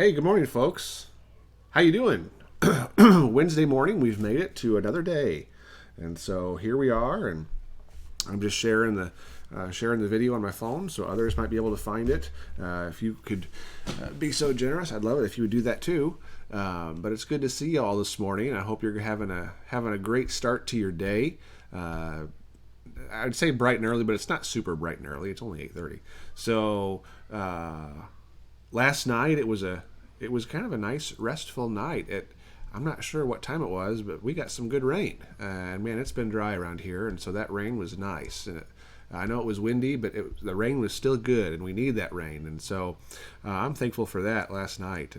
Hey, good morning, folks. How you doing? Wednesday morning, we've made it to another day, and so here we are. And I'm just sharing the video on my phone, so others might be able to find it. If you could be so generous, I'd love it if you would do that too. But it's good to see you all this morning. I hope you're having a great start to your day. I'd say bright and early, but it's not super bright and early. It's only 8:30. So last night it was kind of a nice restful night. I'm not sure what time it was, but we got some good rain, and man, it's been dry around here, and so that rain was nice. And I know it was windy, but the rain was still good, and we need that rain, and so I'm thankful for that last night.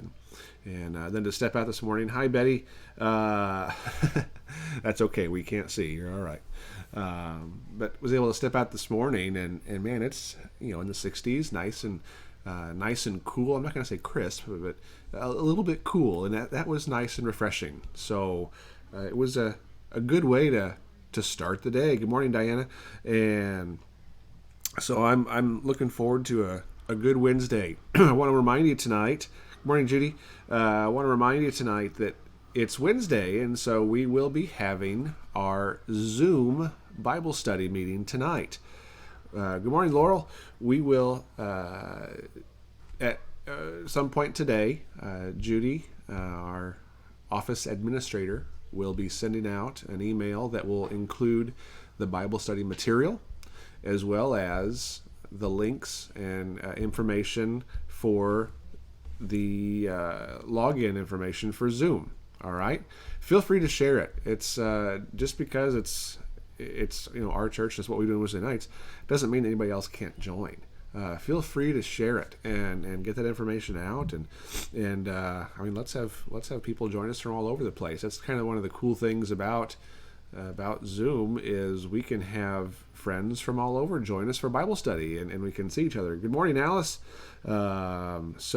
And then to step out this morning. Hi, Betty. That's okay. We can't see. You're all right. But was able to step out this morning, and man, it's in the 60s, nice and cool. I'm not going to say crisp, but a little bit cool, and that was nice and refreshing. So it was a good way to start the day. Good morning, Diana. And so I'm looking forward to a good Wednesday. I want to remind you tonight. Good morning, Judy. I want to remind you tonight that it's Wednesday, and so we will be having our Zoom Bible study meeting tonight. Good morning, Laurel. We will, at some point today, Judy, our office administrator, will be sending out an email that will include the Bible study material, as well as the links and information for the login information for Zoom. All right, feel free to share it. It's just because it's our church. That's what we do on Wednesday nights. Doesn't mean anybody else can't join. Feel free to share it and get that information out. And let's have people join us from all over the place. That's kind of one of the cool things about Zoom is we can have friends from all over join us for Bible study, and we can see each other. Good morning, Alice. It's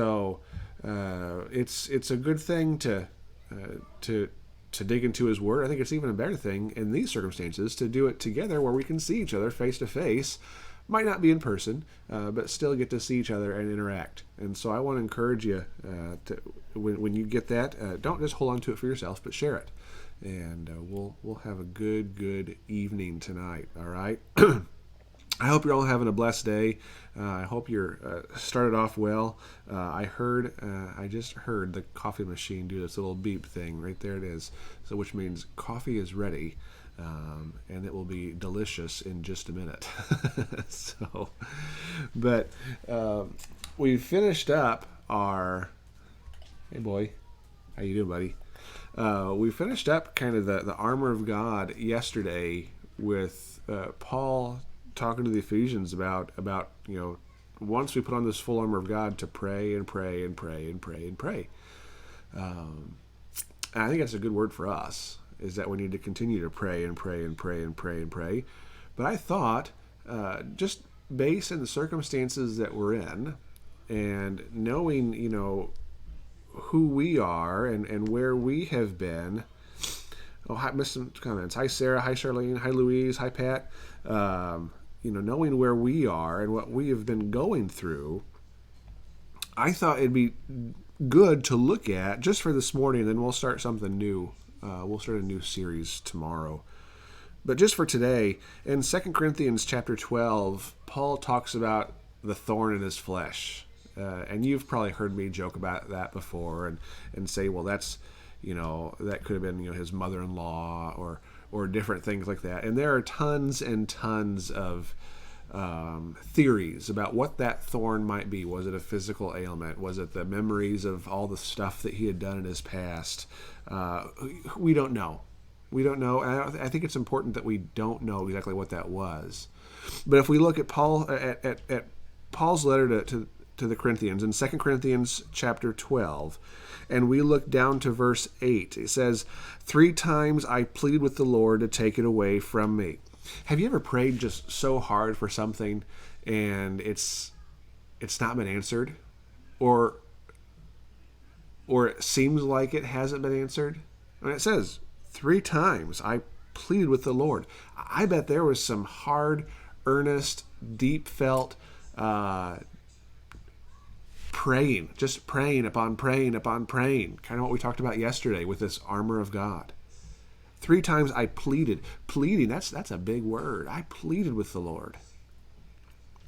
a good thing to dig into His Word. I think it's even a better thing in these circumstances to do it together where we can see each other face to face. Might not be in person, but still get to see each other and interact. And so I want to encourage you when you get that, don't just hold on to it for yourself, but share it. And we'll have a good evening tonight. All right. I hope you're all having a blessed day. I hope you're started off well. I just heard the coffee machine do this little beep thing. Right there it is. So which means coffee is ready, and it will be delicious in just a minute. But we finished up our. Hey boy, how you doing, buddy? We finished up kind of the armor of God yesterday with Paul talking to the Ephesians about once we put on this full armor of God to pray and pray and pray and pray and pray. And I think that's a good word for us, is that we need to continue to pray and pray and pray and pray and pray. But I thought, just based on the circumstances that we're in and knowing, who we are and where we have been. Oh, I missed some comments. Hi, Sarah. Hi, Charlene. Hi, Louise. Hi, Pat. Knowing where we are and what we have been going through, I thought it'd be good to look at just for this morning, and then we'll start something new. We'll start a new series tomorrow. But just for today, in 2 Corinthians chapter 12, Paul talks about the thorn in his flesh. And you've probably heard me joke about that before and say, well, that's, that could have been, his mother-in-law or different things like that. And there are tons and tons of theories about what that thorn might be. Was it a physical ailment? Was it the memories of all the stuff that he had done in his past? We don't know. We don't know. And I think it's important that we don't know exactly what that was. But if we look at Paul at Paul's letter to the Corinthians in 2 Corinthians chapter 12, and we look down to verse 8. It says, 3 times I pleaded with the Lord to take it away from me. Have you ever prayed just so hard for something and it's not been answered? Or it seems like it hasn't been answered? And it says, 3 times I pleaded with the Lord. I bet there was some hard, earnest, deep felt praying, just praying upon praying upon praying. Kind of what we talked about yesterday with this armor of God. 3 times I pleaded. Pleading, that's a big word. I pleaded with the Lord.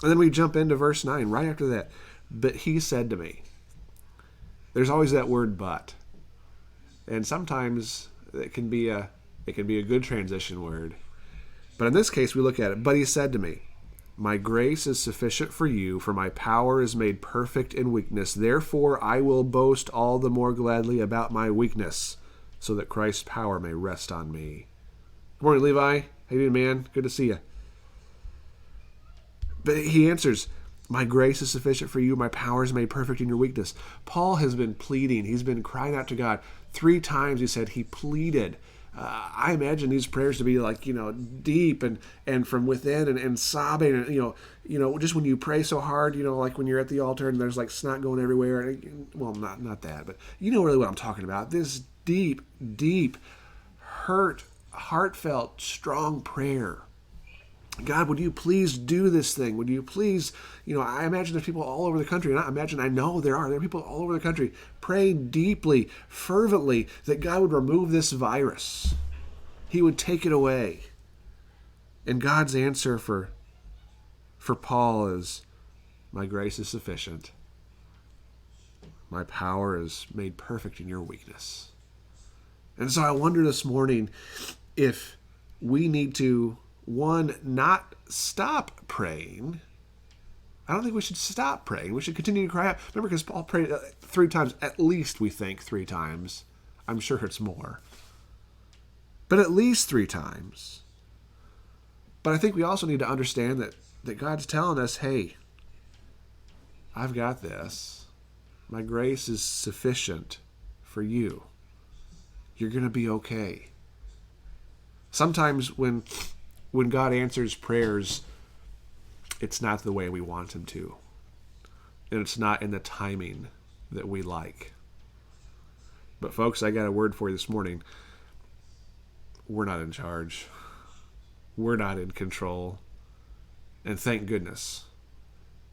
And then we jump into verse 9, right after that. But he said to me. There's always that word but. And sometimes it can be a good transition word. But in this case, we look at it. But he said to me, my grace is sufficient for you, for my power is made perfect in weakness. Therefore, I will boast all the more gladly about my weakness, so that Christ's power may rest on me. Good morning, Levi. How you doing, man? Good to see you. But he answers, my grace is sufficient for you. My power is made perfect in your weakness. Paul has been pleading. He's been crying out to God. 3 times he said he pleaded. I imagine these prayers to be like, deep and from within and sobbing. And, just when you pray so hard, like when you're at the altar and there's like snot going everywhere. Well, not that, but you know really what I'm talking about. This deep, deep, heartfelt, strong prayer. God, would you please do this thing? Would you please, I imagine there's people all over the country, and I know there are people all over the country praying deeply, fervently that God would remove this virus. He would take it away. And God's answer for Paul is, my grace is sufficient. My power is made perfect in your weakness. And so I wonder this morning if we need to, one, not stop praying. I don't think we should stop praying. We should continue to cry out. Remember, because Paul prayed 3 times, at least we think 3 times. I'm sure it's more. But at least 3 times. But I think we also need to understand that God's telling us, hey, I've got this. My grace is sufficient for you. You're going to be okay. Sometimes when God answers prayers, it's not the way we want him to. And it's not in the timing that we like. But folks, I got a word for you this morning. We're not in charge. We're not in control. And thank goodness.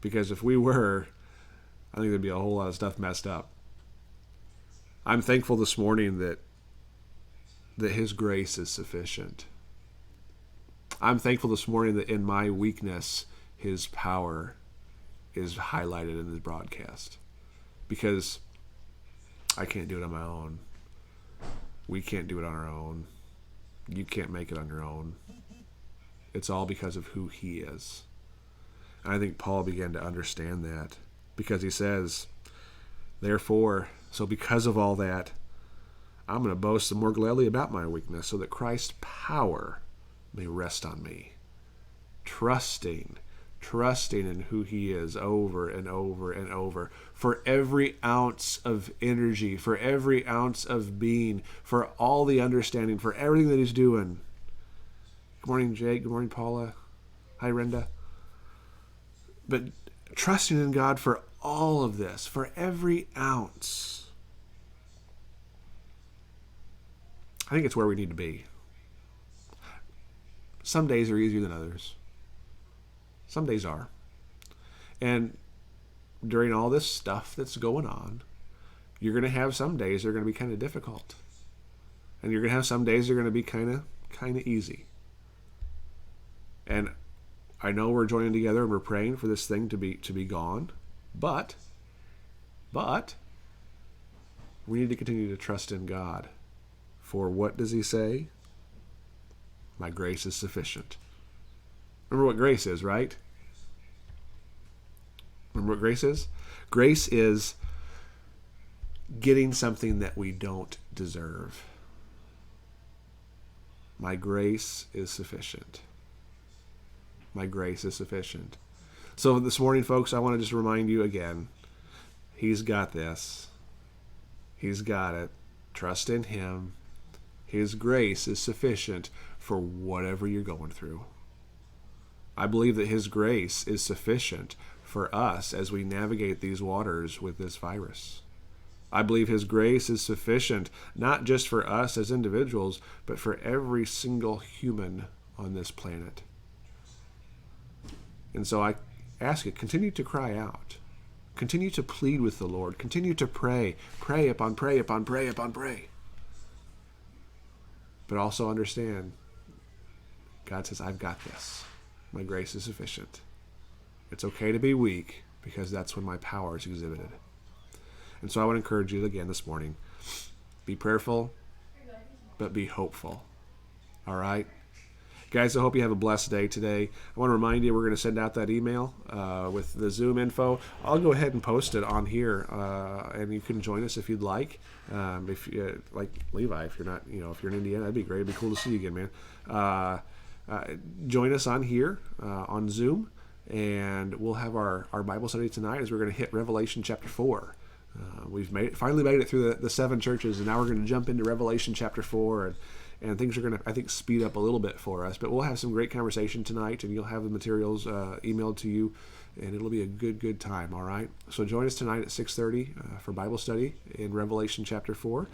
Because if we were, I think there'd be a whole lot of stuff messed up. I'm thankful this morning that his grace is sufficient. I'm thankful this morning that in my weakness, his power is highlighted in the broadcast. Because I can't do it on my own. We can't do it on our own. You can't make it on your own. It's all because of who he is. And I think Paul began to understand that. Because he says, therefore, so because of all that, I'm going to boast the more gladly about my weakness, so that Christ's power may rest on me. Trusting in who he is over and over and over. For every ounce of energy, for every ounce of being, for all the understanding, for everything that he's doing. Good morning, Jake. Good morning, Paula. Hi, Renda. But trusting in God for all of this, for every ounce. I think it's where we need to be. Some days are easier than others. Some days are. And during all this stuff that's going on, you're going to have some days that are going to be kind of difficult. And you're going to have some days that are going to be kind of easy. And I know we're joining together and we're praying for this thing to be gone. But we need to continue to trust in God. For what does he say? My grace is sufficient. Remember what grace is, right? Remember what grace is? Grace is getting something that we don't deserve. My grace is sufficient. My grace is sufficient. So this morning, folks, I want to just remind you again, he's got this. He's got it. Trust in him. His grace is sufficient for whatever you're going through. I believe that his grace is sufficient for us as we navigate these waters with this virus. I believe his grace is sufficient not just for us as individuals, but for every single human on this planet. And so I ask you, continue to cry out. Continue to plead with the Lord. Continue to pray. Pray upon pray upon pray upon pray. But also understand, God says, I've got this. My grace is sufficient. It's okay to be weak because that's when my power is exhibited. And so I would encourage you again this morning, be prayerful, but be hopeful. All right? Guys, I hope you have a blessed day today. I want to remind you we're going to send out that email with the Zoom info. I'll go ahead and post it on here, and you can join us if you'd like. If you, like Levi, if you're not, if you're in Indiana, that'd be great. It'd be cool to see you again, man. Join us on here on Zoom, and we'll have our Bible study tonight as we're going to hit Revelation chapter 4. We've finally made it through the 7 churches, and now we're going to jump into Revelation chapter 4, and things are going to, I think, speed up a little bit for us. But we'll have some great conversation tonight, and you'll have the materials emailed to you, and it'll be a good time, all right? So join us tonight at 6:30 for Bible study in Revelation chapter 4,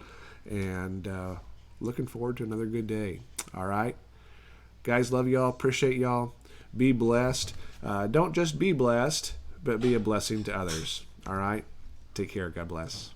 and looking forward to another good day, all right? Guys, love y'all, appreciate y'all. Be blessed. Don't just be blessed, but be a blessing to others, all right? Take care. God bless.